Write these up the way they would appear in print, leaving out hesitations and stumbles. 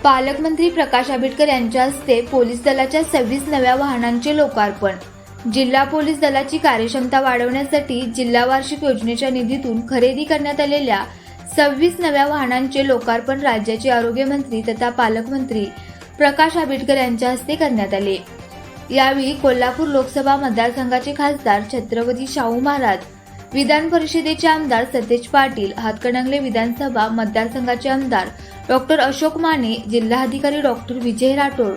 पालकमंत्री प्रकाश आंबेडकर यांच्या हस्ते पोलीस दलाच्या 26 नव्या वाहनांचे लोकार्पण। जिल्हा पोलीस दलाची कार्यक्षमता वाढवण्यासाठी जिल्हा वार्षिक योजनेच्या निधीतून खरेदी करण्यात आलेल्या 26 नव्या वाहनांचे लोकार्पण राज्याचे आरोग्य मंत्री तथा पालकमंत्री प्रकाश आंबेडकर यांच्या हस्ते करण्यात आले। यावेळी कोल्हापूर लोकसभा मतदारसंघाचे खासदार छत्रपती शाहू महाराज, विधान परिषदेचे आमदार सतेज पाटील, हातकणंगले विधानसभा मतदारसंघाचे आमदार डॉक्टर अशोक माने, जिल्हाधिकारी डॉक्टर विजय राठोड,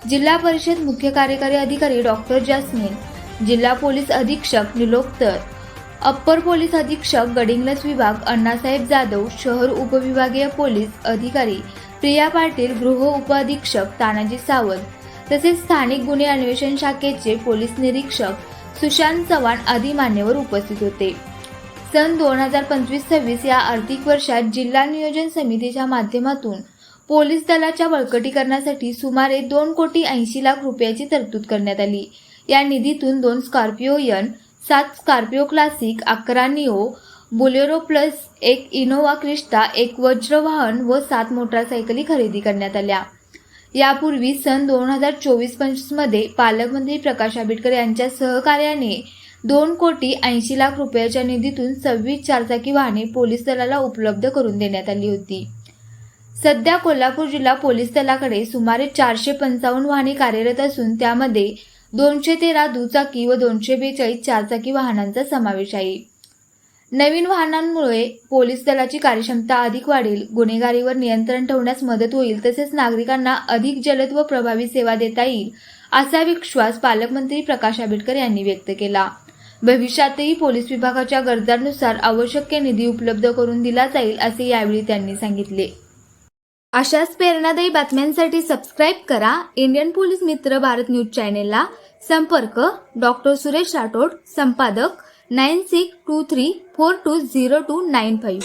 जिल्हा परिषद मुख्य कार्यकारी अधिकारी डॉक्टर जास्मिन, जिल्हा पोलीस अधीक्षक निलोत्तर, अप्पर पोलीस अधीक्षक गडिंग्लज विभाग अण्णासाहेब जाधव, शहर उपविभागीय पोलीस अधिकारी प्रिया पाटील, गृह उपअधीक्षक तानाजी सावंत तसेच स्थानिक गुन्हे अन्वेषण शाखेचे पोलीस निरीक्षक सुशांत चव्हाण आदी मान्यवर उपस्थित होते। सन 2025-26 या आर्थिक वर्षात जिल्हा नियोजन समितीच्या माध्यमातून पोलीस दलाच्या बळकटीकरणासाठी सुमारे 2,80,00,000 रुपयाची तरतूद करण्यात आली। या निधीतून 2 Scorpio N, 7 Scorpio Classic, 11 Neo, Bolero plus 1 Innova Crysta, 1 वज्र वाहन व 7 मोटारसायकली खरेदी करण्यात आल्या। यापूर्वी सन 2024-25 मध्ये पालकमंत्री प्रकाश आंबेडकर यांच्या सहकार्याने 2,80,00,000 रुपयाच्या निधीतून 26 चारचाकी वाहने पोलीस दलाला उपलब्ध करून देण्यात आली होती। सध्या कोल्हापूर जिल्हा पोलीस दलाकडे सुमारे 455 वाहने कार्यरत असून त्यामध्ये 213 दुचाकी व 242 चारचाकी वाहनांचा समावेश आहे। नवीन वाहनांमुळे पोलीस दलाची कार्यक्षमता अधिक वाढेल, गुन्हेगारीवर नियंत्रण ठेवण्यास मदत होईल तसेच नागरिकांना अधिक जलद व प्रभावी सेवा देता येईल असा विश्वास पालकमंत्री प्रकाश आंबेडकर यांनी व्यक्त केला। भविष्यातही पोलीस विभागाच्या गरजांनुसार आवश्यक निधी उपलब्ध करून दिला जाईल असे यावेळी त्यांनी सांगितले। अशाच प्रेरणादायी बातम्यांसाठी सबस्क्राईब करा इंडियन पोलीस मित्र भारत न्यूज चॅनेलला। संपर्क डॉक्टर सुरेश राठोड, संपादक 9623420295।